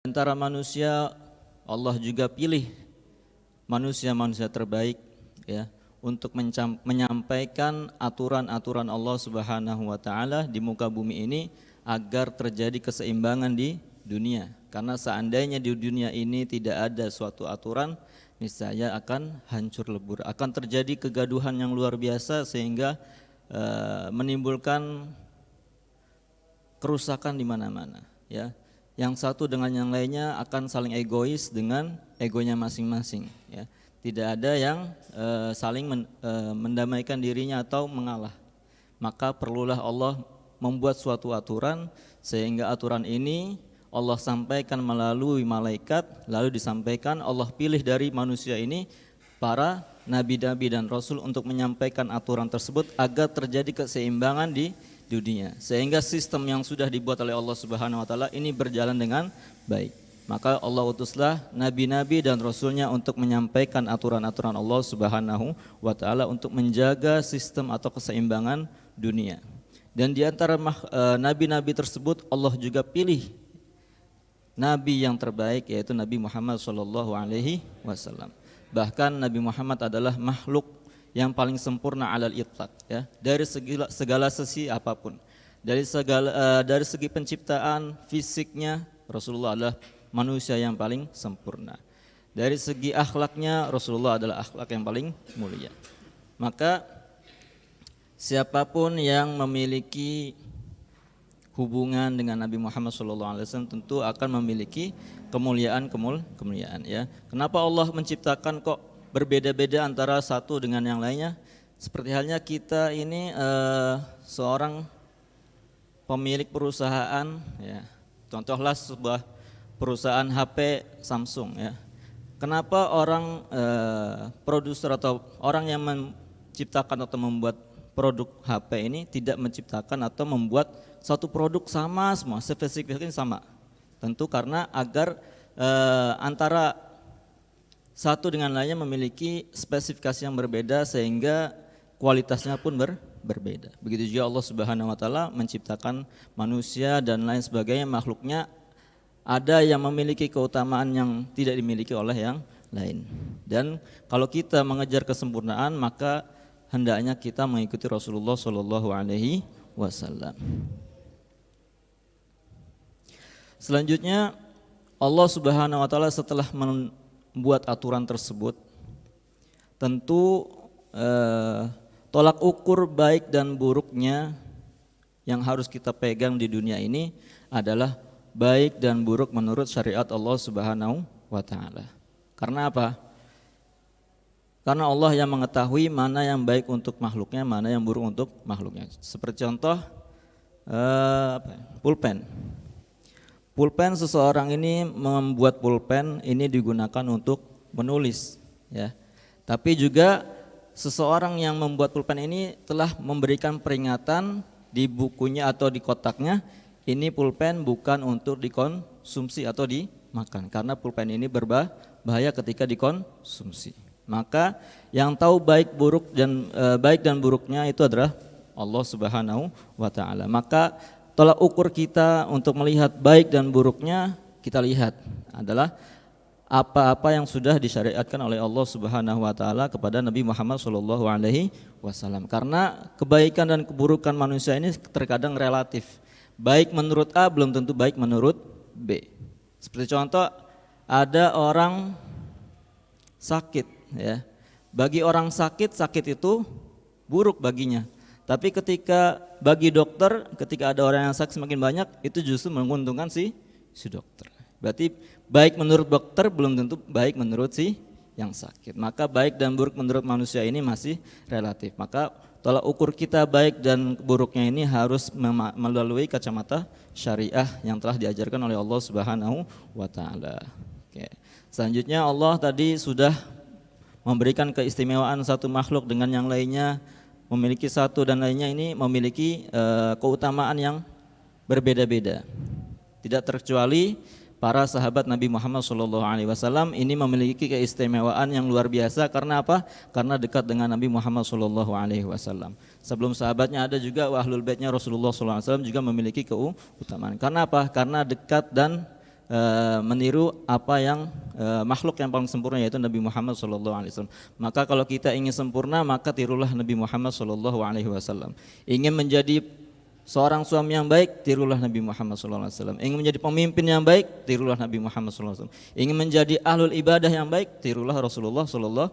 Antara manusia, Allah juga pilih manusia-manusia terbaik ya untuk menyampaikan aturan-aturan Allah Subhanahu wa taala di muka bumi ini agar terjadi keseimbangan di dunia. Karena seandainya di dunia ini tidak ada suatu aturan, niscaya akan hancur lebur, akan terjadi kegaduhan yang luar biasa sehingga menimbulkan kerusakan di mana-mana ya. Yang satu dengan yang lainnya akan saling egois dengan egonya masing-masing ya. Tidak ada yang saling mendamaikan dirinya atau mengalah. Maka perlulah Allah membuat suatu aturan sehingga aturan ini Allah sampaikan melalui malaikat, lalu disampaikan Allah pilih dari manusia ini para nabi-nabi dan rasul untuk menyampaikan aturan tersebut agar terjadi keseimbangan di dunia, sehingga sistem yang sudah dibuat oleh Allah Subhanahu wa taala ini berjalan dengan baik. Maka Allah utuslah nabi-nabi dan rasulnya untuk menyampaikan aturan-aturan Allah Subhanahu wa taala untuk menjaga sistem atau keseimbangan dunia. Dan di antara nabi-nabi tersebut Allah juga pilih nabi yang terbaik, yaitu Nabi Muhammad sallallahu alaihi wasallam. Bahkan Nabi Muhammad adalah makhluk yang paling sempurna alal itlaq ya, dari segala sisi apapun. Dari segi penciptaan fisiknya Rasulullah adalah manusia yang paling sempurna. Dari segi akhlaknya Rasulullah adalah akhlak yang paling mulia. Maka siapapun yang memiliki hubungan dengan Nabi Muhammad SAW tentu akan memiliki kemuliaan ya. Kenapa Allah menciptakan kok berbeda-beda antara satu dengan yang lainnya? Seperti halnya kita ini seorang pemilik perusahaan ya. Contohlah sebuah perusahaan HP Samsung ya. Kenapa orang produser atau orang yang menciptakan atau membuat produk HP ini tidak menciptakan atau membuat satu produk sama semua, spesifikasinya sama? Tentu karena agar antara satu dengan lainnya memiliki spesifikasi yang berbeda sehingga kualitasnya pun berbeda. Begitu juga Allah Subhanahu wa taala menciptakan manusia dan lain sebagainya, makhluknya ada yang memiliki keutamaan yang tidak dimiliki oleh yang lain. Dan kalau kita mengejar kesempurnaan, maka hendaknya kita mengikuti Rasulullah sallallahu alaihi wasallam. Selanjutnya Allah Subhanahu wa taala setelah membuat aturan tersebut, tentu tolak ukur baik dan buruknya yang harus kita pegang di dunia ini adalah baik dan buruk menurut syariat Allah Subhanahu wa taala. Karena apa? Karena Allah yang mengetahui mana yang baik untuk makhluknya, mana yang buruk untuk makhluknya. Seperti contoh pulpen. Pulpen, seseorang ini membuat pulpen ini digunakan untuk menulis ya. Tapi juga seseorang yang membuat pulpen ini telah memberikan peringatan di bukunya atau di kotaknya, ini pulpen bukan untuk dikonsumsi atau dimakan karena pulpen ini berbahaya ketika dikonsumsi. Maka yang tahu baik dan buruknya itu adalah Allah Subhanahu wa taala. Maka tolak ukur kita untuk melihat baik dan buruknya, kita lihat adalah apa-apa yang sudah disyariatkan oleh Allah Subhanahu wa taala kepada Nabi Muhammad sallallahu alaihi wasallam. Karena kebaikan dan keburukan manusia ini terkadang relatif. Baik menurut A belum tentu baik menurut B. Seperti contoh, ada orang sakit ya. Bagi orang sakit itu buruk baginya. Tapi bagi dokter, ketika ada orang yang sakit semakin banyak, itu justru menguntungkan si dokter. Berarti baik menurut dokter belum tentu baik menurut si yang sakit. Maka baik dan buruk menurut manusia ini masih relatif. Maka tolak ukur kita baik dan buruknya ini harus melalui kacamata syariah yang telah diajarkan oleh Allah Subhanahu wa taala. Oke. Selanjutnya Allah tadi sudah memberikan keistimewaan satu makhluk dengan yang lainnya, memiliki satu dan lainnya ini memiliki keutamaan yang berbeda-beda. Tidak terkecuali para sahabat Nabi Muhammad SAW ini memiliki keistimewaan yang luar biasa. Karena apa? Karena dekat dengan Nabi Muhammad SAW. Sebelum sahabatnya ada juga ahlul baitnya Rasulullah SAW juga memiliki keutamaan. Karena apa? Karena dekat dan meniru apa yang makhluk yang paling sempurna, yaitu Nabi Muhammad SAW. Maka kalau kita ingin sempurna, maka tirulah Nabi Muhammad SAW. Ingin menjadi seorang suami yang baik, tirulah Nabi Muhammad SAW. Ingin menjadi pemimpin yang baik, tirulah Nabi Muhammad SAW. Ingin menjadi ahlul ibadah yang baik, tirulah Rasulullah SAW.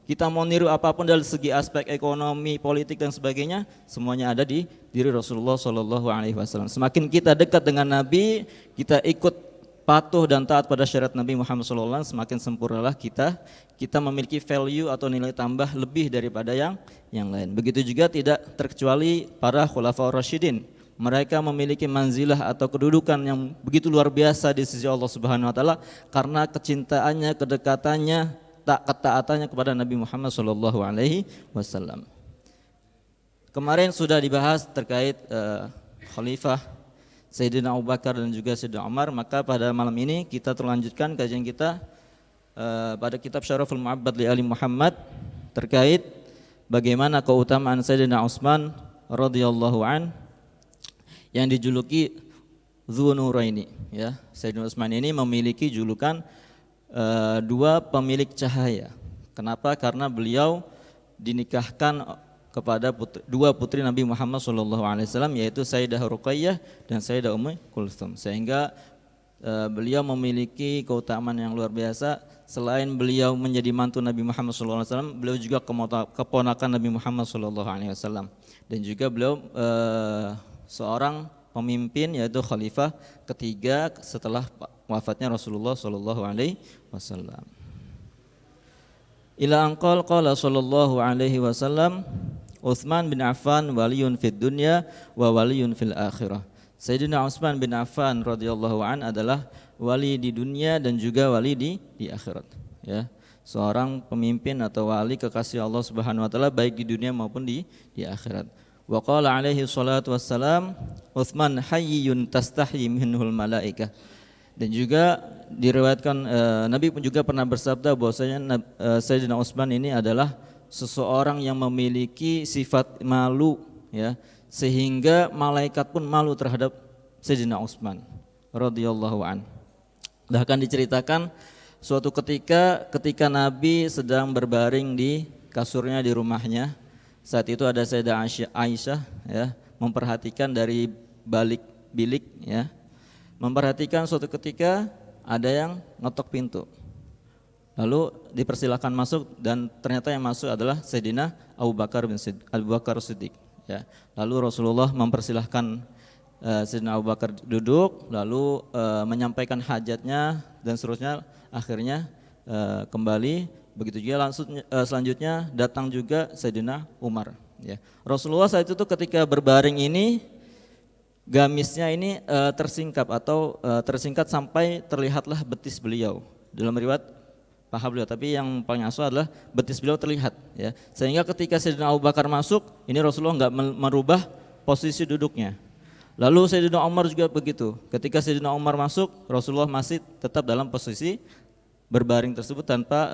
Kita mau niru apapun dari segi aspek ekonomi, politik dan sebagainya, semuanya ada di diri Rasulullah SAW. Semakin kita dekat dengan Nabi, kita ikut patuh dan taat pada syariat Nabi Muhammad SAW, semakin sempurnalah kita memiliki value atau nilai tambah lebih daripada yang lain. Begitu juga tidak terkecuali para khulafaur rasyidin. Mereka memiliki manzilah atau kedudukan yang begitu luar biasa di sisi Allah Subhanahu wa taala karena kecintaannya, kedekatannya, ketaatannya kepada Nabi Muhammad SAW. Kemarin sudah dibahas terkait khalifah Sayyidina Abu Bakar dan juga Sayyidina Umar. Maka pada malam ini kita terlanjutkan kajian kita pada kitab Syaraful Mu'abbad li Ali Muhammad terkait bagaimana keutamaan Sayyidina Utsman radhiyallahu an yang dijuluki Dzunuraini, ya. Sayyidina Utsman ini memiliki julukan dua pemilik cahaya. Kenapa? Karena beliau dinikahkan kepada dua putri Nabi Muhammad SAW, yaitu Sayyidah Ruqayyah dan Sayyidah Ummu Kulthum. Sehingga beliau memiliki keutamaan yang luar biasa. Selain beliau menjadi mantu Nabi Muhammad SAW, beliau juga keponakan Nabi Muhammad SAW. Dan juga beliau seorang pemimpin, yaitu khalifah ketiga setelah wafatnya Rasulullah SAW. Ila anqal qala sallallahu alaihi wasallam, Utsman bin Affan waliyun fid dunya wa waliyun fil akhirah. Sayyidina Utsman bin Affan radhiyallahu an adalah wali di dunia dan juga wali di akhirat, ya. Seorang pemimpin atau wali kekasih Allah Subhanahu wa taala baik di dunia maupun di akhirat. Wa qala alaihi salatu wassalam, Utsman hayyun tastahyi minhul malaikah. Dan juga diriwayatkan Nabi pun juga pernah bersabda bahwasanya Sayyidina Utsman ini adalah seseorang yang memiliki sifat malu, ya, sehingga malaikat pun malu terhadap Sayyidina Utsman radhiyallahu an. Bahkan diceritakan suatu ketika Nabi sedang berbaring di kasurnya di rumahnya, saat itu ada Sayyidah Aisyah, ya, memperhatikan dari balik bilik, ya. Memperhatikan suatu ketika ada yang ngetok pintu. Lalu dipersilakan masuk dan ternyata yang masuk adalah Sayyidina Abu Bakar Siddiq, ya. Lalu Rasulullah mempersilahkan Sayyidina Abu Bakar duduk, lalu menyampaikan hajatnya dan seterusnya. Akhirnya kembali. Begitu juga selanjutnya datang juga Sayyidina Umar, ya. Rasulullah saat itu ketika berbaring ini, gamisnya ini tersingkat sampai terlihatlah betis beliau. Dalam riwayat paha beliau, tapi yang paling asal adalah betis beliau terlihat, ya. Sehingga ketika Sayyidina Abu Bakar masuk, ini Rasulullah enggak merubah posisi duduknya. Lalu Sayyidina Umar juga begitu. Ketika Sayyidina Umar masuk, Rasulullah masih tetap dalam posisi berbaring tersebut tanpa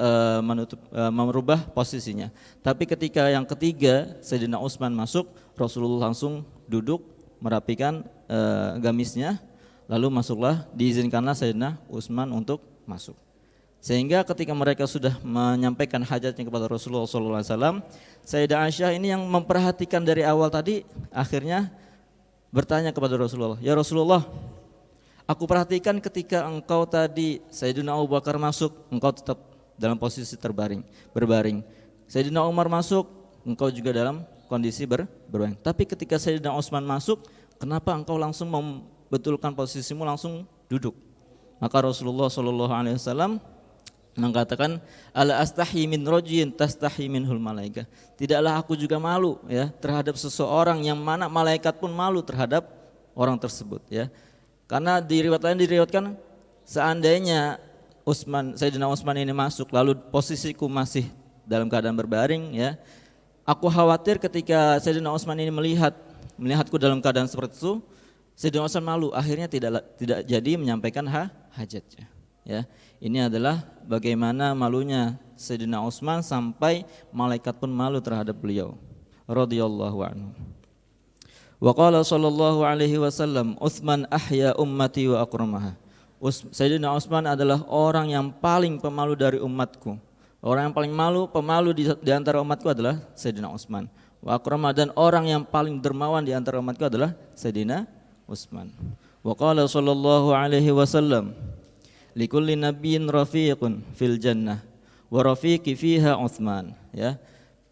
merubah posisinya. Tapi ketika yang ketiga Sayyidina Utsman masuk, Rasulullah langsung duduk, merapikan gamisnya, lalu masuklah, diizinkanlah Sayyidina Utsman untuk masuk. Sehingga ketika mereka sudah menyampaikan hajatnya kepada Rasulullah SAW, Sayyidah Aisyah ini yang memperhatikan dari awal tadi, akhirnya bertanya kepada Rasulullah, "Ya Rasulullah, aku perhatikan ketika engkau tadi Sayyidina Abu Bakar masuk, engkau tetap dalam posisi berbaring. Sayyidina Umar masuk, engkau juga dalam kondisi berbaring. Tapi ketika Sayyidina Utsman masuk, kenapa engkau langsung membetulkan posisimu langsung duduk?" Maka Rasulullah SAW mengatakan, "Ala astahyi min rajulin tastahyi minhul malaikah." Tidaklah aku juga malu, ya, terhadap seseorang yang mana malaikat pun malu terhadap orang tersebut, ya. Karena di riwayat lain diriwayatkan, seandainya Sayyidina Utsman ini masuk lalu posisiku masih dalam keadaan berbaring, ya, aku khawatir ketika Sayyidina Utsman ini melihatku dalam keadaan seperti itu, Sayyidina Utsman malu, akhirnya tidak jadi menyampaikan hajatnya, ya. Ini adalah bagaimana malunya Sayyidina Utsman sampai malaikat pun malu terhadap beliau radhiyallahu anhu. Wa qala sallallahu alaihi wasallam, "Utsman ahya ummati wa akramaha." Sayyidina Utsman adalah orang yang paling pemalu dari umatku. Orang yang paling pemalu di antara umatku adalah Sayyidina Utsman. Wa akrama, dan orang yang paling dermawan di antara umatku adalah Sayyidina Utsman. Wa qala sallallahu alaihi wasallam, likulli nabiyyin rafiqun fil jannah wa rafiqi fiha Utsman. Ya.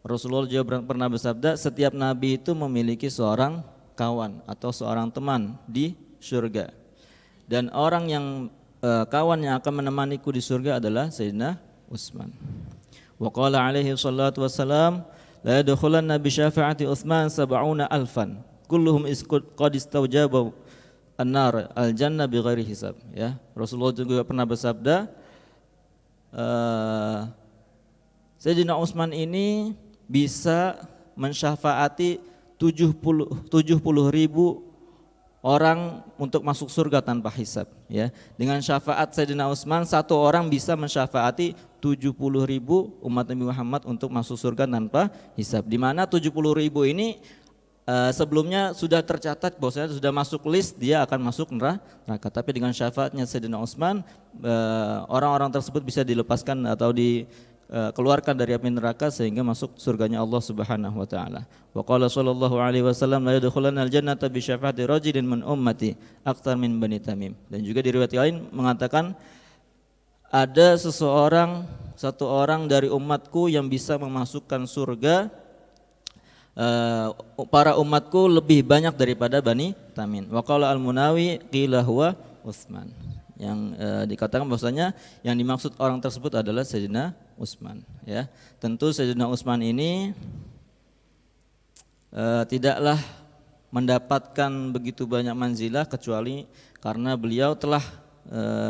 Rasulullah juga pernah bersabda, setiap nabi itu memiliki seorang kawan atau seorang teman di surga. Dan orang yang kawan yang akan menemaniku di surga adalah Sayyidina Utsman. Wa qala alaihi salatu wassalam, la yadkhulanna bi syafaati Utsman 70,000 kulluhum qad istawjabu an-nar al-jannah bighairi hisab. Ya, Rasulullah juga pernah bersabda, Sayyidina Utsman ini bisa mensyafaati 70 ribu orang untuk masuk surga tanpa hisab. Ya, dengan syafaat Sayyidina Utsman, satu orang bisa mensyafaati 70 ribu umat Nabi Muhammad untuk masuk surga tanpa hisab. Di mana 70 ribu ini sebelumnya sudah tercatat bahwasanya sudah masuk list dia akan masuk neraka. Tapi dengan syafaatnya Sayyidina Utsman, orang-orang tersebut bisa dilepaskan atau keluarkan dari api neraka sehingga masuk surganya Allah Subhanahu wa taala. Wa qala sallallahu alaihi wasallam, la yadkhulunal jannata bi syafaati rajulin min ummati aktsar min Bani Tamim. Dan juga di riwayat lain mengatakan ada satu orang dari umatku yang bisa memasukkan surga para umatku lebih banyak daripada Bani Tamim. Wa qala al-Munawi qila huwa Utsman. Yang dikatakan bahwasanya yang dimaksud orang tersebut adalah Sayyidina Utsman. Ya, tentu Sayyidina Utsman ini tidaklah mendapatkan begitu banyak manzilah kecuali karena beliau telah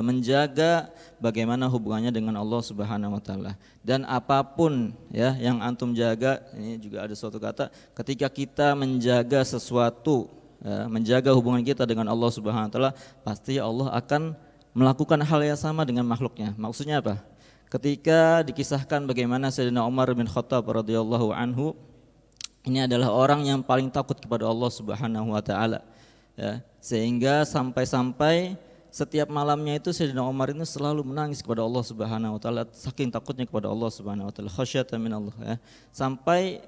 menjaga bagaimana hubungannya dengan Allah Subhanahu wa taala. Dan apapun ya yang antum jaga, ini juga ada suatu kata, ketika kita menjaga sesuatu, menjaga hubungan kita dengan Allah Subhanahu wa taala, pasti Allah akan melakukan hal yang sama dengan makhluknya. Maksudnya apa? Ketika dikisahkan bagaimana Sayyidina Umar bin Khattab radhiyallahu anhu ini adalah orang yang paling takut kepada Allah Subhanahu wa taala. Ya, sehingga sampai-sampai setiap malamnya itu Sayyidina Umar ini selalu menangis kepada Allah Subhanahu wa taala, saking takutnya kepada Allah Subhanahu wa taala, khasyatan minallah ya. Sampai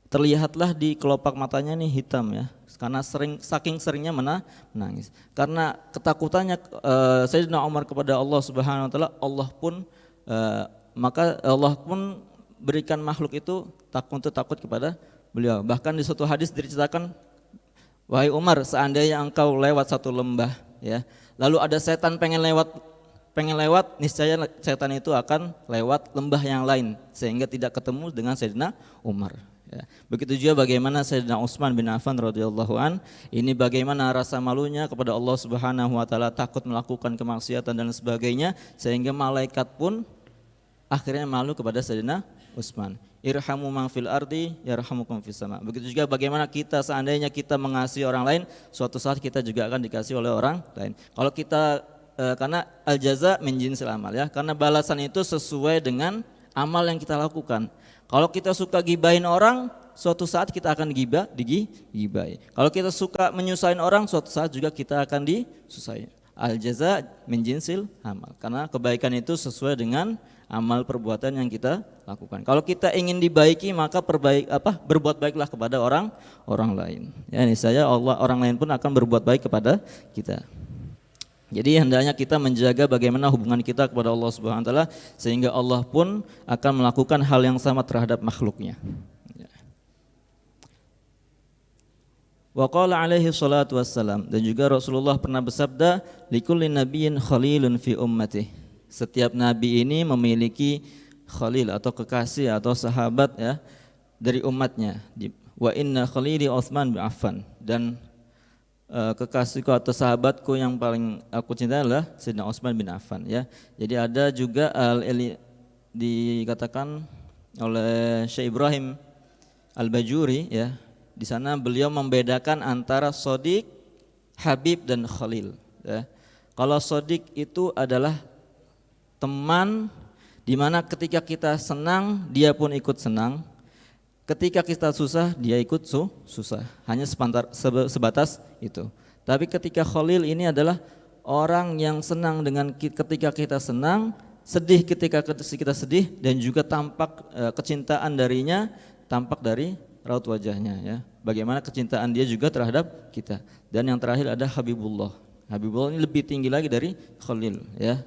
terlihatlah di kelopak matanya nih hitam ya, karena saking seringnya menangis. Karena ketakutannya Sayyidina Umar kepada Allah Subhanahu wa taala, maka Allah pun berikan makhluk itu takut kepada beliau. Bahkan di suatu hadis diceritakan, wahai Umar, seandainya engkau lewat satu lembah ya, lalu ada setan pengen lewat, niscaya setan itu akan lewat lembah yang lain sehingga tidak ketemu dengan Sayyidina Umar. Ya. Begitu juga bagaimana Sayyidina Utsman bin Affan radhiyallahu an, ini bagaimana rasa malunya kepada Allah Subhanahu wa taala, takut melakukan kemaksiatan dan sebagainya sehingga malaikat pun akhirnya malu kepada Sayyidina Utsman. Irhamu man fil ardi yarhamukum fis sama. Begitu juga bagaimana kita seandainya kita mengasihi orang lain, suatu saat kita juga akan dikasihi oleh orang lain. Kalau kita karena al jaza min jinsil amal ya, karena balasan itu sesuai dengan amal yang kita lakukan. Kalau kita suka gibahin orang, suatu saat kita akan digibahi. Kalau kita suka menyusahin orang, suatu saat juga kita akan disusahi. Al jaza min jinsil amal. Karena kebaikan itu sesuai dengan amal perbuatan yang kita lakukan. Kalau kita ingin dibaiki, maka berbuat baiklah kepada orang lain. Ya, niscaya orang lain pun akan berbuat baik kepada kita. Jadi hendaknya kita menjaga bagaimana hubungan kita kepada Allah Subhanahu wa taala sehingga Allah pun akan melakukan hal yang sama terhadap makhluknya. Wa qala alaihi salatu wassalam, dan juga Rasulullah pernah bersabda, likulli nabiyyin khalilun fi ummati. Setiap nabi ini memiliki khalil atau kekasih atau sahabat ya dari umatnya. Wa inna khalili Utsman bin Affan, dan kekasihku atau sahabatku yang paling aku cintai adalah Sayyidina Utsman bin Affan ya. Jadi ada juga dikatakan oleh Syekh Ibrahim Al-Bajuri ya. Di sana beliau membedakan antara Shadiq, Habib dan Khalil ya. Kalau Shadiq itu adalah teman di mana ketika kita senang dia pun ikut senang. Ketika kita susah, dia ikut susah. Hanya sebatas itu. Tapi ketika Khalil ini adalah orang yang senang dengan ketika kita senang, sedih ketika kita sedih, dan juga tampak kecintaan darinya tampak dari raut wajahnya ya. Bagaimana kecintaan dia juga terhadap kita. Dan yang terakhir ada Habibullah. Habibullah ini lebih tinggi lagi dari Khalil ya.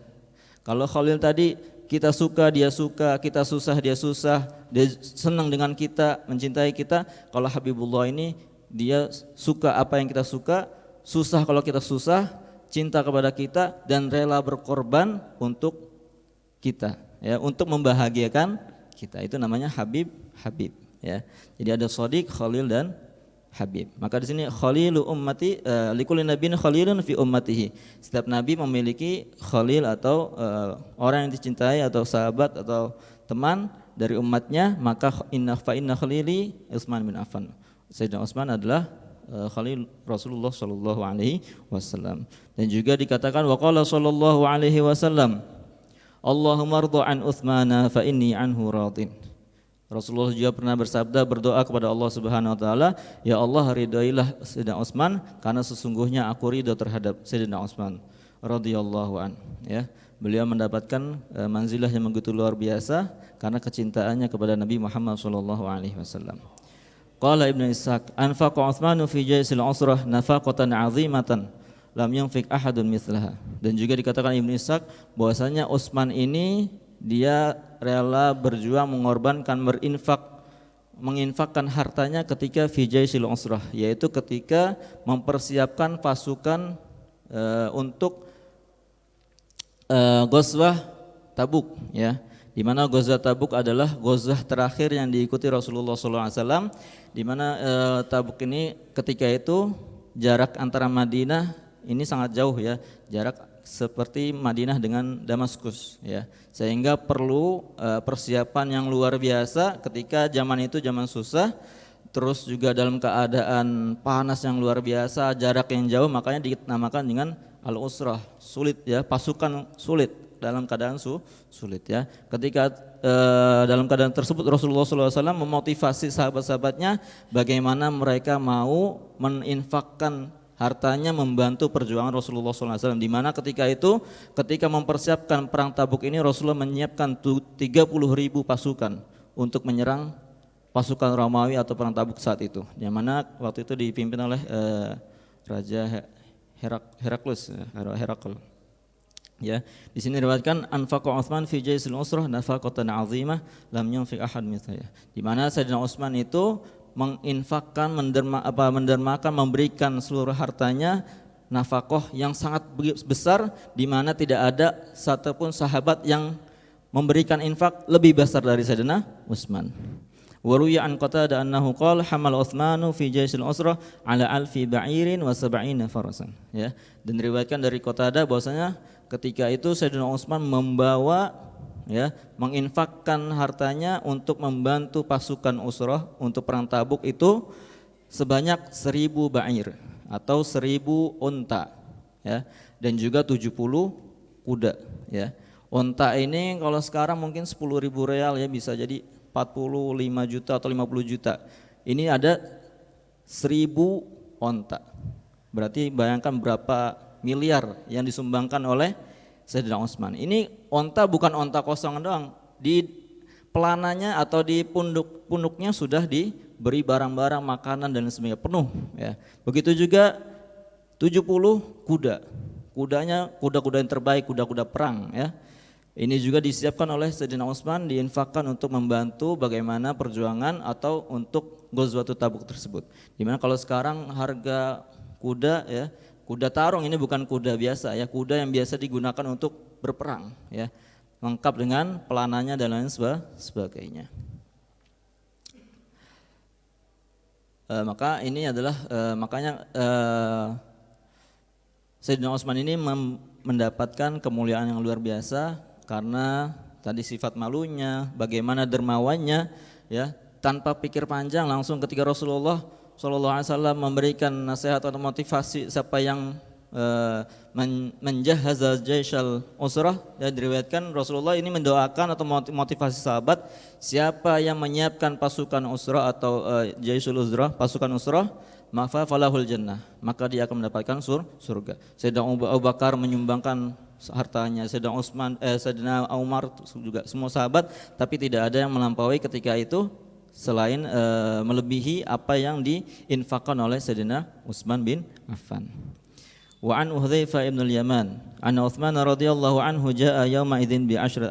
Kalau Khalil tadi kita suka, dia suka, kita susah, dia susah, dia senang dengan kita, mencintai kita. Kalau Habibullah ini dia suka apa yang kita suka, susah kalau kita susah, cinta kepada kita, dan rela berkorban untuk kita ya, untuk membahagiakan kita. Itu namanya Habib ya. Jadi ada Shadiq, Khalil, dan Habib. Maka di sini khalilu ummati, likulli nabiyyin khalilun fi ummatihi. Setiap nabi memiliki khalil atau orang yang dicintai atau sahabat atau teman dari umatnya. Maka inna khalili Utsman bin Affan. Sayyidina Utsman adalah khalil Rasulullah sallallahu alaihi wasallam. Dan juga dikatakan waqala sallallahu alaihi wasallam, Allahumma rda an Utsmana fa inni anhu radin. Rasulullah juga pernah bersabda, berdoa kepada Allah Subhanahu wa taala, ya Allah ridailah Sayyidina Utsman karena sesungguhnya aku ridho terhadap Sayyidina Utsman radhiyallahu an ya. Beliau mendapatkan manzilah yang begitu luar biasa karena kecintaannya kepada Nabi Muhammad sallallahu alaihi wasallam. Qala Ibnu Ishaq, anfaqa Utsmanu fi jaisil usrah nafaqatan 'azimatan lam yunfiq ahadun mithlaha. Dan juga dikatakan Ibnu Ishaq bahwasanya Utsman ini dia rela berjuang mengorbankan menginfakkan hartanya ketika fi jaisil usrah, yaitu ketika mempersiapkan pasukan untuk Ghazwah Tabuk ya. Di mana Ghazwah Tabuk adalah ghazwah terakhir yang diikuti Rasulullah SAW, di mana Tabuk ini ketika itu jarak antara Madinah ini sangat jauh ya, jarak seperti Madinah dengan Damaskus ya, sehingga perlu persiapan yang luar biasa ketika zaman itu zaman susah, terus juga dalam keadaan panas yang luar biasa, jarak yang jauh, makanya dinamakan dengan al-usrah, sulit ya, pasukan sulit, dalam keadaan sulit ya. Ketika dalam keadaan tersebut Rasulullah SAW memotivasi sahabat-sahabatnya bagaimana mereka mau meninfakkan hartanya membantu perjuangan Rasulullah SAW. Di mana ketika mempersiapkan perang Tabuk ini Rasulullah menyiapkan 30.000 pasukan untuk menyerang pasukan Romawi atau perang Tabuk saat itu. Yang mana waktu itu dipimpin oleh Raja Herakles. Ya, di sini diriwayatkan anfaqa Utsman fi jaisil usrah nafaqatan 'azimah lam yunfiq ahad mithlaya. Di mana Sayyidina Utsman itu menginfakkan, mendermakan, memberikan seluruh hartanya nafkah yang sangat besar, di mana tidak ada satupun sahabat yang memberikan infak lebih besar dari Sayyidina Utsman. Wa ruwiya an Qatadah annahu qala hamal Utsmanu fi jaisil usrah ala alfi ba'irin wa sab'ina farasan ya. Dan diriwayatkan dari Qatadah bahwasanya ketika itu Sayyidina Utsman membawa ya, menginfakkan hartanya untuk membantu pasukan usrah untuk perang Tabuk itu sebanyak 1.000 ba'ir atau 1.000 unta ya, dan juga 70 kuda ya. Unta ini kalau sekarang mungkin 10.000 real ya, bisa jadi 45 juta atau 50 juta. Ini ada 1.000 unta. Berarti bayangkan berapa miliar yang disumbangkan oleh Sayyidina Utsman. Ini onta bukan onta kosong doang. Di pelananya atau di punduknya sudah diberi barang-barang makanan dan sebagainya penuh ya. Begitu juga 70 kuda. Kudanya kuda-kuda yang terbaik, kuda-kuda perang ya. Ini juga disiapkan oleh Sayyidina Utsman, diinfakkan untuk membantu bagaimana perjuangan atau untuk Ghazwatut Tabuk tersebut. Dimana kalau sekarang harga kuda ya, kuda tarung ini bukan kuda biasa ya, kuda yang biasa digunakan untuk berperang ya, lengkap dengan pelananya dan lain sebagainya. Maka ini adalah makanya Sayyidina Utsman ini mendapatkan kemuliaan yang luar biasa karena tadi sifat malunya, bagaimana dermawannya ya, tanpa pikir panjang langsung ketika Rasulullah SAW memberikan nasihat atau motivasi siapa yang menjahaz jaishal usrah ya, diriwayatkan Rasulullah ini mendoakan atau motivasi sahabat, siapa yang menyiapkan pasukan usrah atau jaishul usrah, pasukan usrah, maka falahul jannah, maka dia akan mendapatkan surga. Sayyidina Abu Bakar menyumbangkan hartanya, Sayyidina Umar juga, semua sahabat, tapi tidak ada yang melampaui ketika itu selain melebihi apa yang diinfakkan oleh Sayyidina Utsman bin Affan. Wa an Hudzaifah bin al-Yaman, an Utsman radhiyallahu anhu jaa yauma idzin bi 10,000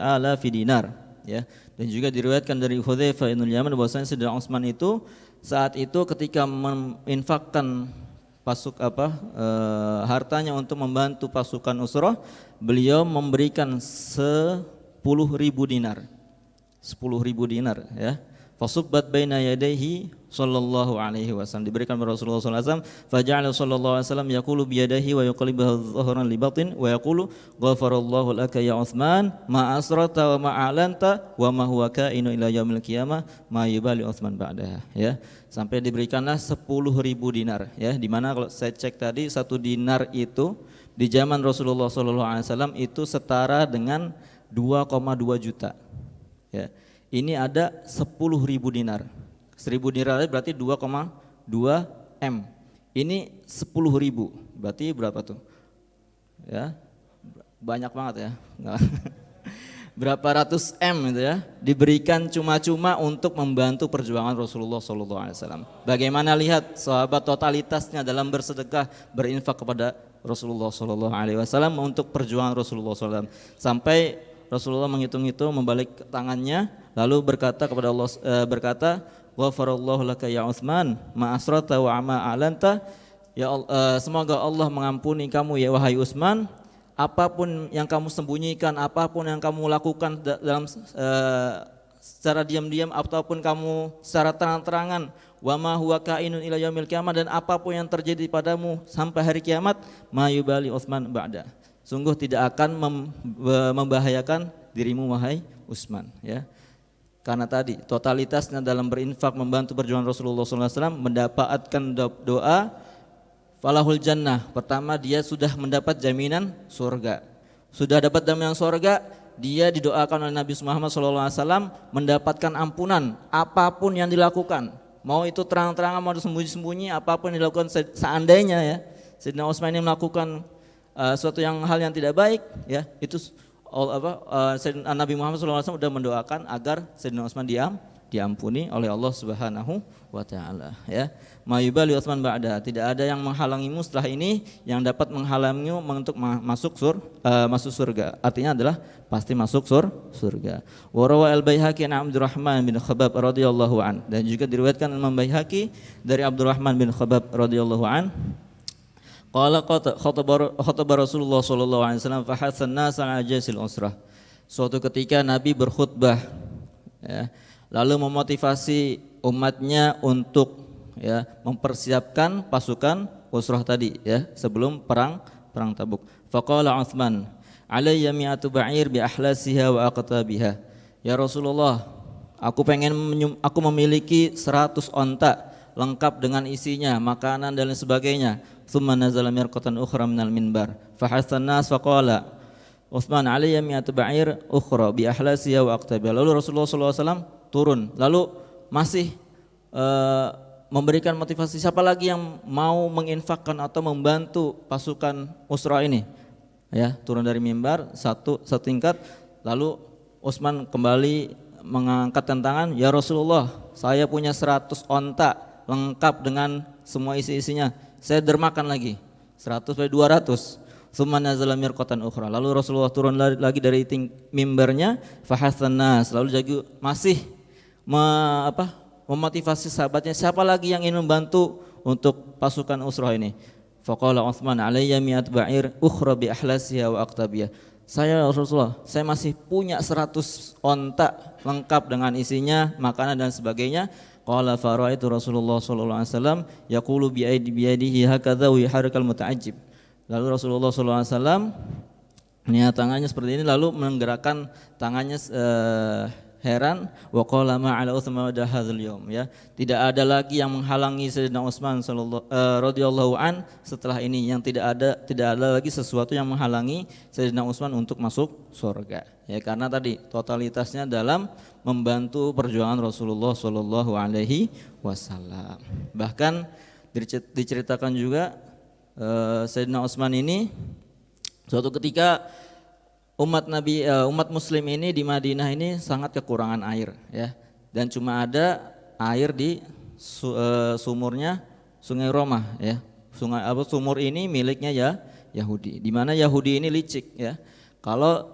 dinar, ya. Dan juga diriwayatkan dari Hudzaifah bin al-Yaman bahwasanya Sayyidina Utsman itu saat itu ketika menginfakkan hartanya untuk membantu pasukan Usrah, beliau memberikan 10.000 dinar. 10.000 dinar, ya. Fasubbat baina yadayhi sallallahu alaihi wasallam, diberikan kepada Rasulullah sallallahu alaihi wasallam. Faja'ala sallallahu alaihi wasallam yaqulu bi yadihi wa yuqallibuhu dhahran li batin wa yaqulu ghafarallahu laka ya Utsman ma asrata wa ma a'lanta wa ma huwa kainu ila yaumil qiyamah ma yubali Utsman ba'daha, ya. Sampai diberikanlah 10.000 dinar, ya. Di mana kalau saya cek tadi 1 dinar itu di zaman Rasulullah sallallahu alaihi wasallam itu setara dengan 2,2 juta, ya. Ini ada 10.000 dinar. 1.000 dinar berarti 2,2 M. Ini 10.000, berarti berapa tuh? Ya, banyak banget ya. Berapa ratus M itu ya, diberikan cuma-cuma untuk membantu perjuangan Rasulullah SAW. Bagaimana lihat sahabat totalitasnya dalam bersedekah, berinfak kepada Rasulullah SAW untuk perjuangan Rasulullah SAW. Sampai Rasulullah menghitung-hitung, membalik tangannya, lalu berkata kepada Allah, ghafarallahu laka ya Utsman ma asrata wa ma a'lanta, ya semoga Allah mengampuni kamu ya wahai Utsman, apapun yang kamu sembunyikan, apapun yang kamu lakukan dalam secara diam-diam ataupun kamu secara terang-terangan, wa ma huwa kainun ila yaumil qiyamah, dan apapun yang terjadi padamu sampai hari kiamat, ma yubali Utsman ba'da, sungguh tidak akan membahayakan dirimu wahai Utsman, ya. Karena tadi totalitasnya dalam berinfak membantu perjuangan Rasulullah SAW, mendapatkan doa falahul jannah. Pertama, dia sudah mendapat jaminan surga. Sudah dapat jaminan surga, dia didoakan oleh Nabi Muhammad SAW mendapatkan ampunan apapun yang dilakukan. Mau itu terang-terangan, mau sembunyi-sembunyi, apapun yang dilakukan. Seandainya ya Sayyidina Utsman ini melakukan suatu hal yang tidak baik, ya, itu Nabi Muhammad SAW sudah mendoakan agar Sayyidina Utsman diampuni oleh Allah Subhanahu wa taala, ya. Mayubali Utsman ba'da, tidak ada yang menghalangimu setelah ini yang dapat menghalangimu untuk masuk surga. Artinya adalah pasti masuk surga. Wa rawa al-Baihaqi an Abdurrahman bin Khabbab radhiyallahu an, dan juga diriwayatkan Imam Baihaqi dari Abdurrahman bin Khabbab radhiyallahu an, qala khataba Rasulullah sallallahu alaihi wasallam fa hasan nas ala jaisil usrah. Suatu ketika Nabi berkhutbah, ya, lalu memotivasi umatnya untuk, ya, mempersiapkan pasukan usrah tadi, ya, sebelum perang Tabuk. Faqala Utsman, alayya mi'atu ba'ir bi ahlasiha wa aqtabiha. Ya Rasulullah, aku memiliki 100 onta lengkap dengan isinya, makanan dan lain sebagainya. Tsumma nazala mirqatan ukhra minal minbar fa hasan nas faqala Utsman alayya mi'atu ba'ir ukhra bi ahlasiha wa aqtabiha. Lalu Rasulullah SAW turun, lalu masih memberikan motivasi, siapa lagi yang mau menginfakkan atau membantu pasukan usrah ini, ya. Turun dari mimbar satu tingkat, lalu Utsman kembali mengangkatkan tangan, ya Rasulullah, saya punya 100 onta lengkap dengan semua isi-isinya, saya dermakan lagi 100 sampai 200. Tsumma nazala mirqatan ukhra, lalu Rasulullah turun lagi dari mimbarnya, fahasan nas, lalu juga masih memotivasi sahabatnya, siapa lagi yang ingin membantu untuk pasukan usrah ini. Faqala Utsman alayya mi'at ba'ir ukhra bi ahlasiha wa aqtabiha. Saya Rasulullah, saya masih punya 100 onta lengkap dengan isinya, makanan dan sebagainya. Qala faraitu Rasulullah sallallahu alaihi wasallam yaqulu bi yadihi hakadha wa yahrikal muta'ajjib. Lalu Rasulullah sallallahu alaihi wasallam niat tangannya seperti ini, lalu menggerakkan tangannya heran. Wa qala ma ala Utsman hadzal yaum, ya. Tidak ada lagi yang menghalangi Sayyidina Utsman radhiyallahu an setelah ini, yang tidak ada lagi sesuatu yang menghalangi Sayyidina Utsman untuk masuk surga, ya, karena tadi totalitasnya dalam membantu perjuangan Rasulullah sallallahu alaihi wasallam. Bahkan Diceritakan juga Sayyidina Utsman ini suatu ketika umat Muslim ini di Madinah ini sangat kekurangan air, ya, dan cuma ada air di sumurnya Sungai Romah, ya. Sumur ini miliknya ya Yahudi, di mana Yahudi ini licik, ya. Kalau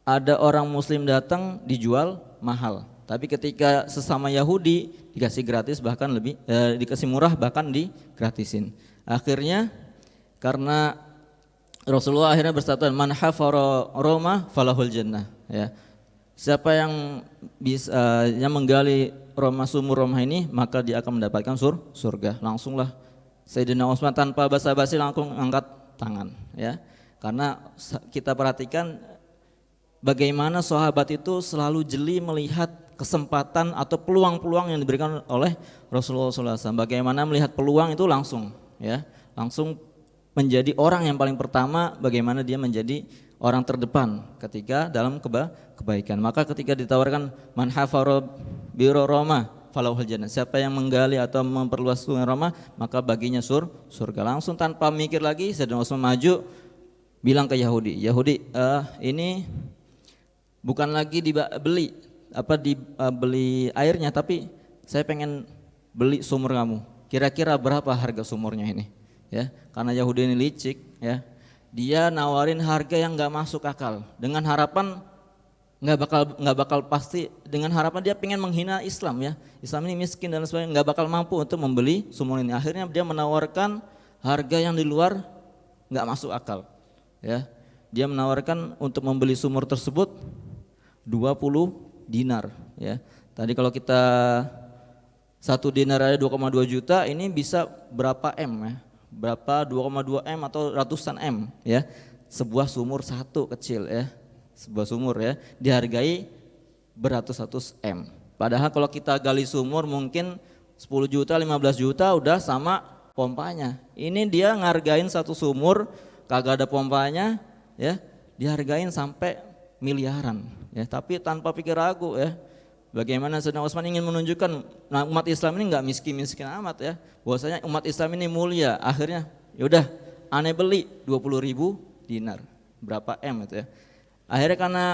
ada orang Muslim datang dijual mahal, tapi ketika sesama Yahudi dikasih gratis, bahkan lebih dikasih murah, bahkan digratisin. Akhirnya karena Rasulullah akhirnya bersabda, man hafara Roma falahul jannah, ya. Siapa yang bisa yang menggali sumur Roma ini, maka dia akan mendapatkan surga. Langsunglah Sayyidina Utsman tanpa basa-basi langsung angkat tangan, ya. Karena kita perhatikan bagaimana sahabat itu selalu jeli melihat kesempatan atau peluang-peluang yang diberikan oleh Rasulullah SAW. Bagaimana melihat peluang itu langsung, ya, langsung menjadi orang yang paling pertama, bagaimana dia menjadi orang terdepan ketika dalam kebaikan. Maka ketika ditawarkan man hafara biro Roma falahul jannah, siapa yang menggali atau memperluas sungai Roma, maka baginya surga. Langsung tanpa mikir lagi Sayyidina Utsman maju bilang ke Yahudi, ini bukan lagi dibeli airnya, tapi saya pengen beli sumur kamu. Kira-kira berapa harga sumurnya ini? Ya, karena Yahudi ini licik, ya, dia nawarin harga yang nggak masuk akal dengan harapan nggak bakal pasti, dengan harapan dia pengen menghina Islam, ya. Islam ini miskin dan sebagainya, nggak bakal mampu untuk membeli sumur ini. Akhirnya dia menawarkan harga yang di luar nggak masuk akal, ya. Dia menawarkan untuk membeli sumur tersebut 20 dinar, ya. Tadi kalau kita 1 dinar ada 2,2 juta, ini bisa berapa M, ya? Berapa 2,2 M atau ratusan M, ya. Sebuah sumur satu kecil, ya. Sebuah sumur, ya, dihargai beratus-ratus M. Padahal kalau kita gali sumur mungkin 10 juta, 15 juta udah sama pompanya. Ini dia ngargain satu sumur kagak ada pompanya, ya, dihargain sampai miliaran, ya, tapi tanpa pikir ragu, ya. Bagaimana Sayyidina Utsman ingin menunjukkan umat Islam ini enggak miskin-miskin amat, ya. Bahwasanya umat Islam ini mulia. Akhirnya yaudah aneh beli 20.000 dinar. Berapa M itu, ya. Akhirnya karena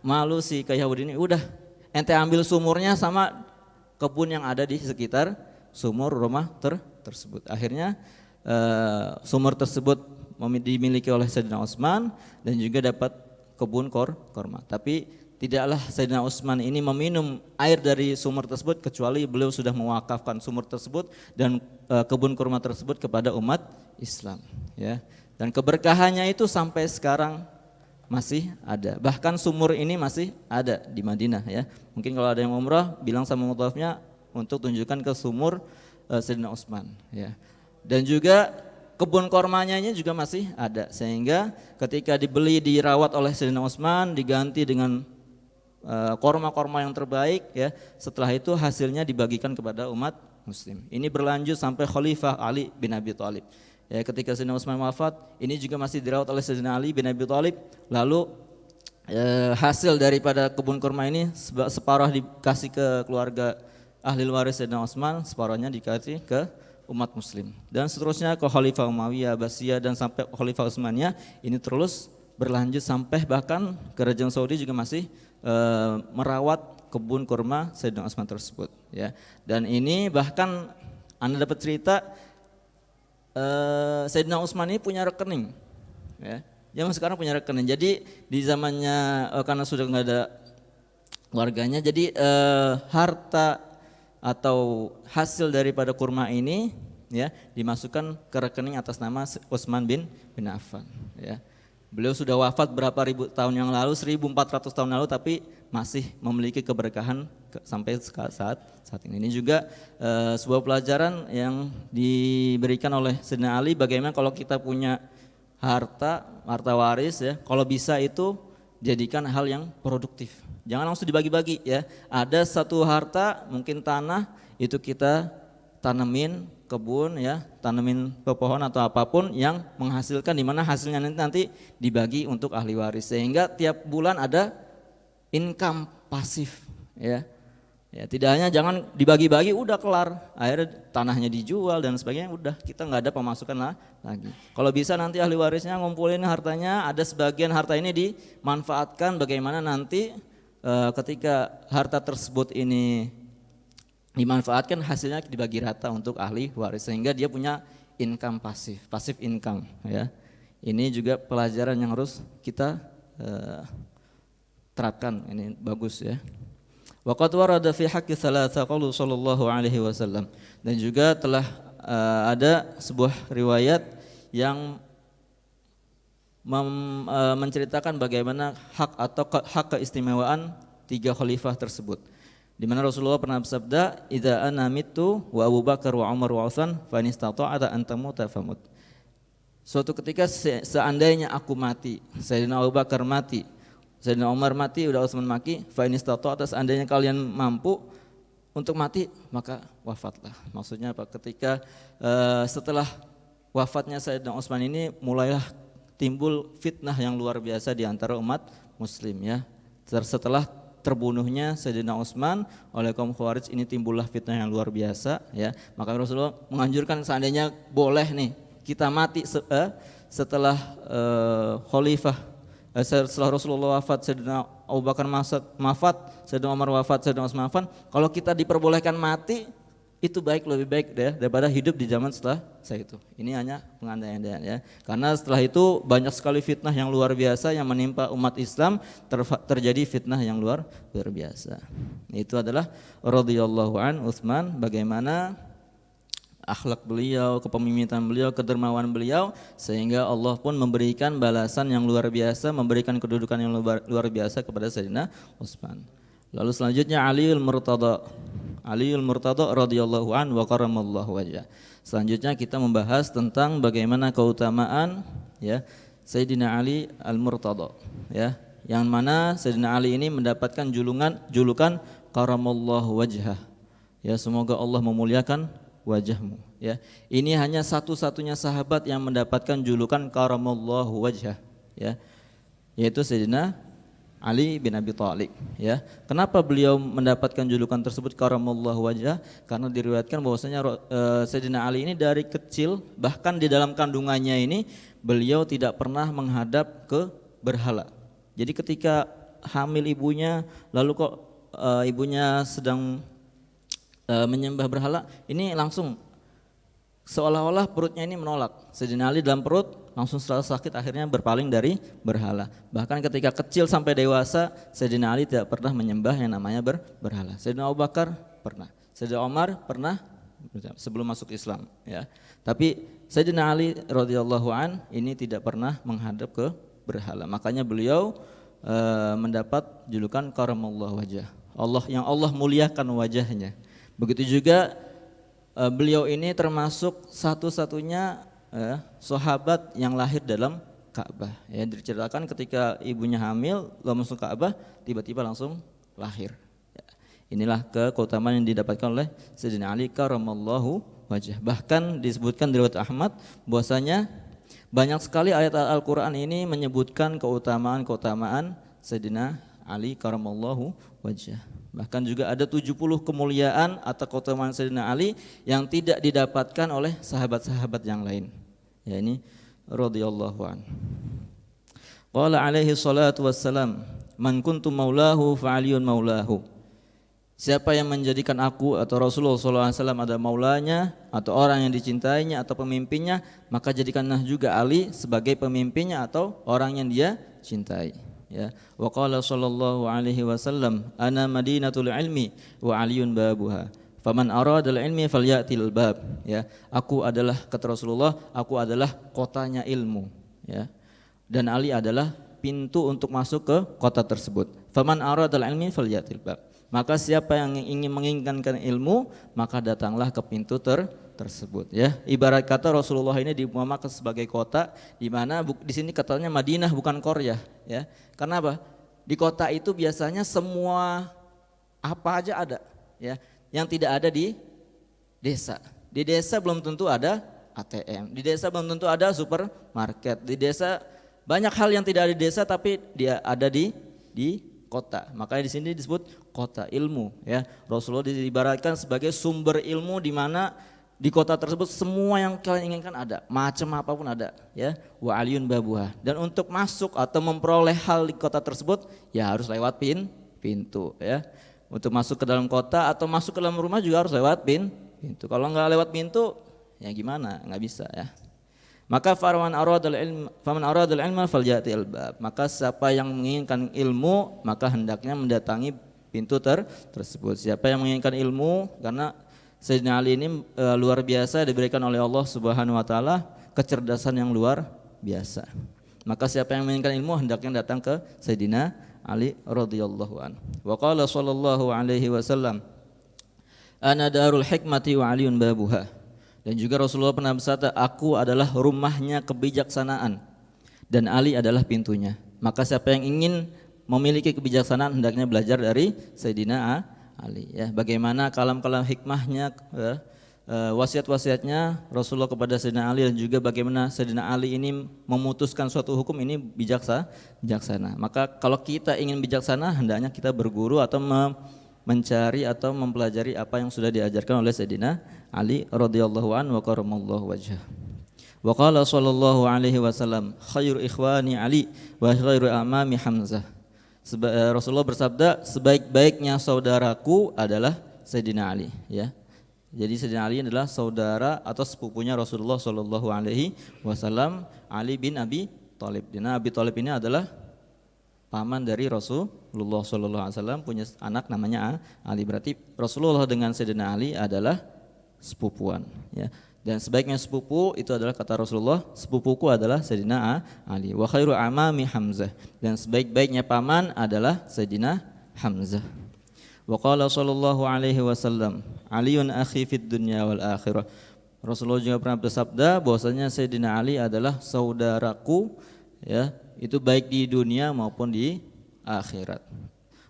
malu si Yahudi ini, udah ente ambil sumurnya sama kebun yang ada di sekitar sumur rumah tersebut. Akhirnya sumur tersebut dimiliki oleh Sayyidina Utsman dan juga dapat kebun korma. Tapi tidaklah Sayyidina Utsman ini meminum air dari sumur tersebut kecuali beliau sudah mewakafkan sumur tersebut dan kebun kurma tersebut kepada umat Islam, ya. Dan keberkahannya itu sampai sekarang masih ada. Bahkan sumur ini masih ada di Madinah, ya. Mungkin kalau ada yang umrah bilang sama mutawafnya untuk tunjukkan ke sumur Sayyidina Utsman, ya. Dan juga kebun kormanya juga masih ada, sehingga ketika dibeli dirawat oleh Sayyidina Utsman diganti dengan korma-korma yang terbaik, ya. Setelah itu hasilnya dibagikan kepada umat muslim. Ini berlanjut sampai Khalifah Ali bin Abi Thalib. Ya, ketika Sayyidina Utsman wafat, ini juga masih dirawat oleh Sayyidina Ali bin Abi Thalib. Lalu hasil daripada kebun korma ini separuh dikasih ke keluarga ahli waris Sayyidina Utsman, separuhnya dikasih ke umat muslim. Dan seterusnya ke Khalifah Umayyah, Abbasiyah dan sampai Khalifah Utsmaniyah, ini terus berlanjut sampai bahkan kerajaan Saudi juga masih merawat kebun kurma Sayyidina Utsman tersebut, ya. Dan ini bahkan Anda dapat cerita Sayyidina Utsman ini punya rekening, ya. Zaman sekarang punya rekening. Jadi di zamannya karena sudah nggak ada keluarganya, jadi harta atau hasil daripada kurma ini, ya, dimasukkan ke rekening atas nama Utsman bin Affan, ya. Beliau sudah wafat berapa ribu tahun yang lalu, 1400 tahun lalu, tapi masih memiliki keberkahan sampai saat ini. Ini juga sebuah pelajaran yang diberikan oleh Sayyidina Ali, bagaimana kalau kita punya harta waris, ya, kalau bisa itu jadikan hal yang produktif. Jangan langsung dibagi-bagi, ya. Ada satu harta, mungkin tanah, itu kita tanemin kebun, ya, tanemin pepohon atau apapun yang menghasilkan, di mana hasilnya nanti dibagi untuk ahli waris, sehingga tiap bulan ada income pasif, ya. Ya, tidak hanya jangan dibagi-bagi udah kelar, akhirnya tanahnya dijual dan sebagainya, udah kita nggak ada pemasukan lagi. Kalau bisa nanti ahli warisnya ngumpulin hartanya, ada sebagian harta ini dimanfaatkan bagaimana nanti ketika harta tersebut ini dimanfaatkan hasilnya dibagi rata untuk ahli waris sehingga dia punya income pasif income ya. Ini juga pelajaran yang harus kita terapkan, ini bagus ya. Waqad warada fi haqqi thalatha qaulu sallallahu alaihi wasallam, dan juga telah ada sebuah riwayat yang menceritakan bagaimana hak atau hak keistimewaan 3 khalifah tersebut. Di mana Rasulullah pernah bersabda, "Idza ana mittu wa Abu Bakar wa Umar wa Utsman fa in istata'ta an tamuta famut." Suatu ketika seandainya aku mati, Sayyidina Abu Bakar mati, Sayyidina Umar mati, udah Utsman mati, fa in istata'ta, seandainya kalian mampu untuk mati maka wafatlah. Maksudnya apa? Ketika setelah wafatnya Sayyidina Utsman ini mulailah timbul fitnah yang luar biasa di antara umat muslim ya. Setelah terbunuhnya Sayyidina Utsman oleh kaum Khawarij ini timbullah fitnah yang luar biasa ya. Maka Rasulullah menganjurkan seandainya boleh nih kita mati setelah khalifah setelah Rasulullah wafat, Sayyidina Abu Bakar wafat, Sayyidina Umar wafat, Sayyidina Utsman wafat, kalau kita diperbolehkan mati itu lebih baik ya, daripada hidup di zaman setelah saya itu. Ini hanya pengandaian ya. Karena setelah itu banyak sekali fitnah yang luar biasa yang menimpa umat Islam, terjadi fitnah yang luar biasa. Itu adalah radhiyallahu an Utsman, bagaimana akhlak beliau, kepemimpinan beliau, kedermawan beliau, sehingga Allah pun memberikan balasan yang luar biasa, memberikan kedudukan yang luar biasa kepada Sayyidina Utsman. Lalu selanjutnya Aliul Murtada radhiyallahu an wa karamallahu wajhah. Selanjutnya kita membahas tentang bagaimana keutamaan ya Sayyidina Ali Al-Murtada ya, yang mana Sayyidina Ali ini mendapatkan julukan karamallahu wajhah. Ya, semoga Allah memuliakan wajahmu ya. Ini hanya satu-satunya sahabat yang mendapatkan julukan karamallahu wajhah ya, yaitu Sayyidina Ali bin Abi Thalib ya. Kenapa beliau mendapatkan julukan tersebut karamallahu wajhah? Karena diriwayatkan bahwasanya Sayyidina Ali ini dari kecil, bahkan di dalam kandungannya ini beliau tidak pernah menghadap ke berhala. Jadi ketika hamil ibunya, lalu kok ibunya sedang menyembah berhala, ini langsung seolah-olah perutnya ini menolak. Sayyidina Ali dalam perut langsung setelah sakit akhirnya berpaling dari berhala. Bahkan ketika kecil sampai dewasa Sayyidina Ali tidak pernah menyembah yang namanya berhala. Sayyidina Abu Bakar pernah, Sayyidina Umar pernah sebelum masuk Islam ya. Tapi Sayyidina Ali radhiyallahu an ini tidak pernah menghadap ke berhala. Makanya beliau mendapat julukan karamallahu wajhah. Allah muliakan wajahnya. Begitu juga beliau ini termasuk satu-satunya sahabat yang lahir dalam Ka'bah. Ya, diceritakan ketika ibunya hamil lalu masuk Ka'bah, tiba-tiba langsung lahir. Ya, inilah keutamaan yang didapatkan oleh Sayyidina Ali karamallahu wajhah. Bahkan disebutkan di riwayat Ahmad bahwasanya banyak sekali ayat Al-Qur'an ini menyebutkan keutamaan Sayyidina Ali karamallahu wajhah. Bahkan juga ada 70 kemuliaan atau keutamaan Sayyidina Ali yang tidak didapatkan oleh sahabat-sahabat yang lain. Ya, ini radhiyallahu an. Qala alaihi salatu wassalam, man kuntu maulahu fa aliyun maulahu. Siapa yang menjadikan aku atau Rasulullah SAW ada maulanya atau orang yang dicintainya atau pemimpinnya, maka jadikanlah juga Ali sebagai pemimpinnya atau orang yang dia cintai. Ya, wa qala sallallahu alaihi wasallam, ana madinatul ilmi wa aliyun babuha. Faman aradal ilmi falyatil bab. Ya, aku adalah, kata Rasulullah, aku adalah kotanya ilmu, ya. Dan Ali adalah pintu untuk masuk ke kota tersebut. Faman aradal ilmi falyatil bab. Maka siapa yang ingin menginginkan ilmu, maka datanglah ke pintu tersebut ya. Ibarat kata Rasulullah ini dimuamakan sebagai kota di mana di sini katanya Madinah bukan Qaryah ya. Karena apa? Di kota itu biasanya semua apa aja ada ya, yang tidak ada di desa. Di desa belum tentu ada ATM, di desa belum tentu ada supermarket, di desa banyak hal yang tidak ada di desa tapi dia ada di kota. Makanya di sini disebut kota ilmu ya. Rasulullah diibaratkan sebagai sumber ilmu di mana di kota tersebut semua yang kalian inginkan ada, macam apapun ada ya. Wa aliyun babuha. Dan untuk masuk atau memperoleh hal di kota tersebut ya harus lewat pintu ya. Untuk masuk ke dalam kota atau masuk ke dalam rumah juga harus lewat pintu. Kalau nggak lewat pintu ya gimana? Nggak bisa ya. Maka faman aradal ilma falyatil bab. Maka siapa yang menginginkan ilmu maka hendaknya mendatangi pintu tersebut. Siapa yang menginginkan ilmu, karena Sayyidina Ali ini luar biasa diberikan oleh Allah Subhanahu wa taala kecerdasan yang luar biasa. Maka siapa yang menginginkan ilmu hendaknya datang ke Sayyidina Ali radhiyallahu anhu. Wa qala sallallahu alaihi wasallam, ana darul hikmati wa aliyun babuha. Dan juga Rasulullah pernah bersabda, aku adalah rumahnya kebijaksanaan dan Ali adalah pintunya. Maka siapa yang ingin memiliki kebijaksanaan hendaknya belajar dari Sayyidina Ali ya. Bagaimana kalam-kalam hikmahnya, wasiat-wasiatnya Rasulullah kepada Sayyidina Ali, dan juga bagaimana Sayyidina Ali ini memutuskan suatu hukum ini bijaksana. Maka kalau kita ingin bijaksana hendaknya kita berguru atau mencari atau mempelajari apa yang sudah diajarkan oleh Sayyidina Ali radhiyallahu anhu wa karamallahu wajhah. Wa qala sallallahu alaihi wasallam, khairu ikhwani Ali wa khairu amami Hamzah. Rasulullah bersabda, sebaik-baiknya saudaraku adalah Sayyidina Ali ya. Jadi Sayyidina Ali adalah saudara atau sepupunya Rasulullah sallallahu alaihi wasallam, Ali bin Abi Thalib. Dan Abi Thalib ini adalah paman dari Rasulullah sallallahu alaihi wasallam, punya anak namanya Ali. Berarti Rasulullah dengan Sayyidina Ali adalah sepupuan ya. Dan sebaiknya sepupu itu adalah kata Rasulullah, sepupuku adalah Sayyidina Ali. Wa khairu amami Hamzah. Dan sebaik-baiknya paman adalah Sayyidina Hamzah. Wa qala sallallahu alaihi wasallam, Aliun akhi fid dunya wal akhirah. Rasulullah juga pernah bersabda bahwasanya Sayyidina Ali adalah saudaraku ya, itu baik di dunia maupun di akhirat.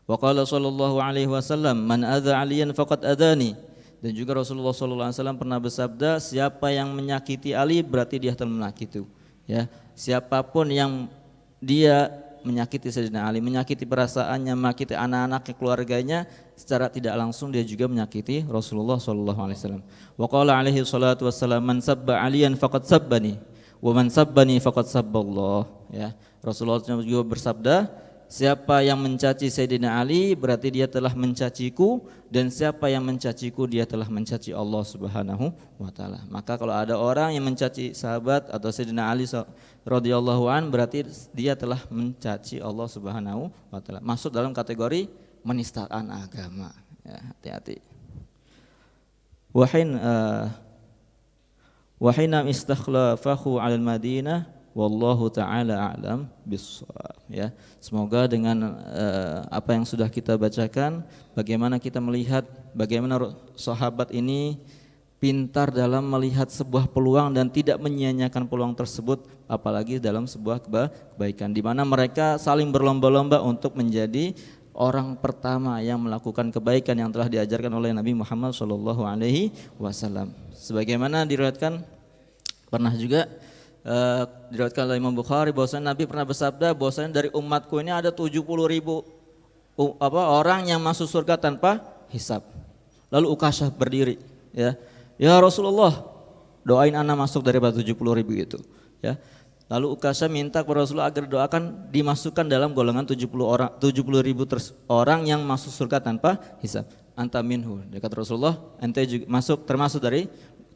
Wa qala sallallahu alaihi wasallam, man adza aliyan faqad adani. Dan juga Rasulullah SAW pernah bersabda, siapa yang menyakiti Ali berarti dia telah menyakiti ya. Siapapun yang dia menyakiti Sayyidina Ali, menyakiti perasaannya, menyakiti anak-anaknya, keluarganya, secara tidak langsung dia juga menyakiti Rasulullah SAW. Wa qala alaihi salatu wassalam, man sabba aliyan faqad sabbani wa man sabbani faqad sabballah ya. Rasulullah juga bersabda, siapa yang mencaci Sayyidina Ali berarti dia telah mencaciku, dan siapa yang mencaciku dia telah mencaci Allah Subhanahu wa taala. Maka kalau ada orang yang mencaci sahabat atau Sayyidina Ali radhiyallahu an, berarti dia telah mencaci Allah Subhanahu wa taala. Masuk dalam kategori menistakan agama. Ya, hati-hati. Wahina istakhlafahu 'alal Madinah wallahu ta'ala a'lam bissawab ya. Semoga dengan apa yang sudah kita bacakan, bagaimana kita melihat bagaimana sahabat ini pintar dalam melihat sebuah peluang dan tidak menyia-nyiakan peluang tersebut, apalagi dalam sebuah kebaikan di mana mereka saling berlomba-lomba untuk menjadi orang pertama yang melakukan kebaikan yang telah diajarkan oleh Nabi Muhammad SAW. Sebagaimana diriwayatkan pernah juga diriwayatkan oleh Imam Bukhari bahwasanya Nabi pernah bersabda bahwasanya dari umatku ini ada 70.000 orang yang masuk surga tanpa hisab. Lalu Ukasyah berdiri ya. Ya Rasulullah, doain ana masuk daripada 70.000 itu ya. Lalu Ukasyah minta kepada Rasulullah agar doakan dimasukkan dalam golongan 70.000 orang yang masuk surga tanpa hisab. Anta minhu. Dekat Rasulullah, ente juga masuk termasuk dari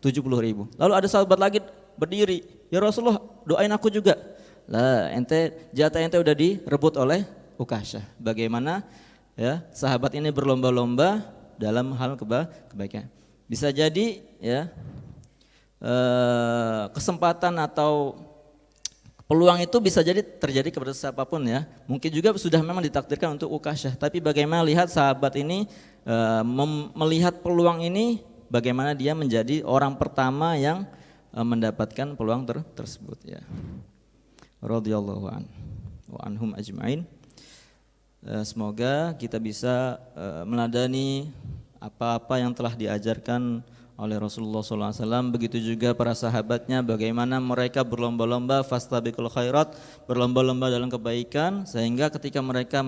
70.000. Lalu ada sahabat lagi berdiri, ya Rasulullah doain aku juga. Lah jatah ente udah direbut oleh Ukasyah. Bagaimana ya sahabat ini berlomba-lomba dalam hal kebaikan. Bisa jadi ya kesempatan atau peluang itu bisa jadi terjadi kepada siapapun ya. Mungkin juga sudah memang ditakdirkan untuk Ukasyah. Tapi bagaimana lihat sahabat ini melihat peluang ini, bagaimana dia menjadi orang pertama yang mendapatkan peluang tersebut ya. Radhiyallahu wa anhum ajmain. Semoga kita bisa meladani apa-apa yang telah diajarkan oleh Rasulullah SAW. Begitu juga para sahabatnya, bagaimana mereka berlomba-lomba fastabiqul khairat, berlomba-lomba dalam kebaikan, sehingga ketika mereka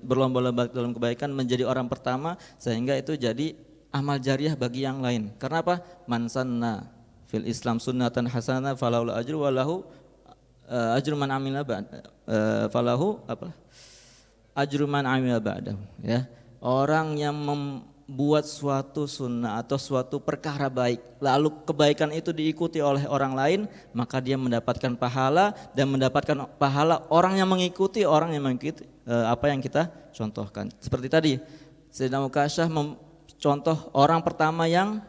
berlomba-lomba dalam kebaikan menjadi orang pertama, sehingga itu jadi amal jariah bagi yang lain. Karena apa? Man sanna fil Islam sunnatan hasanah falahu ajru walahu ajru man amila falahu apa? Ajru man amila ba'dahu, ya. Orang yang membuat suatu sunnah atau suatu perkara baik, lalu kebaikan itu diikuti oleh orang lain, maka dia mendapatkan pahala, dan mendapatkan pahala orang yang mengikuti apa yang kita contohkan. Seperti tadi Sayyidina Ukasyah contoh orang pertama yang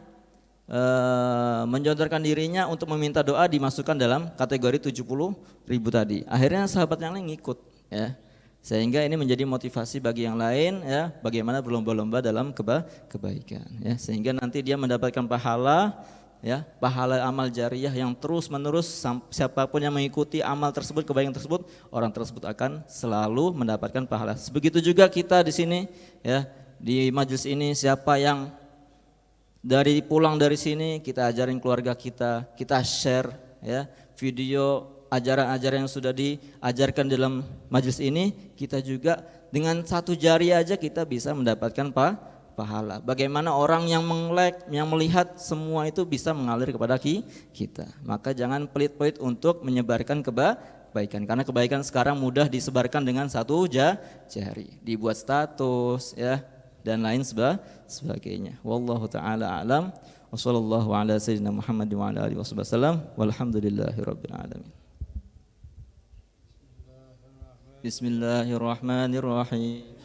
menjodorkan dirinya untuk meminta doa dimasukkan dalam kategori 70.000 tadi. Akhirnya sahabat yang lain ngikut, ya. Sehingga ini menjadi motivasi bagi yang lain, ya, bagaimana berlomba-lomba dalam kebaikan, ya, sehingga nanti dia mendapatkan pahala, ya, pahala amal jariah yang terus menerus. Siapapun yang mengikuti amal tersebut, kebaikan tersebut, orang tersebut akan selalu mendapatkan pahala. Begitu juga kita di sini, ya, di majelis ini, siapa yang pulang dari sini kita ajarin keluarga kita share, ya, video ajaran-ajaran yang sudah diajarkan dalam majelis ini, kita juga dengan satu jari aja kita bisa mendapatkan pahala. Bagaimana orang yang yang melihat semua itu bisa mengalir kepada kita. Maka jangan pelit-pelit untuk menyebarkan kebaikan, karena kebaikan sekarang mudah disebarkan dengan satu jari, dibuat status, ya, dan lain sebagainya. Wallahu taala alam. Wassallallahu ala sayyidina Muhammad wa ala alihi wasallam. Walhamdulillahirabbil alamin. Bismillahirrahmanirrahim.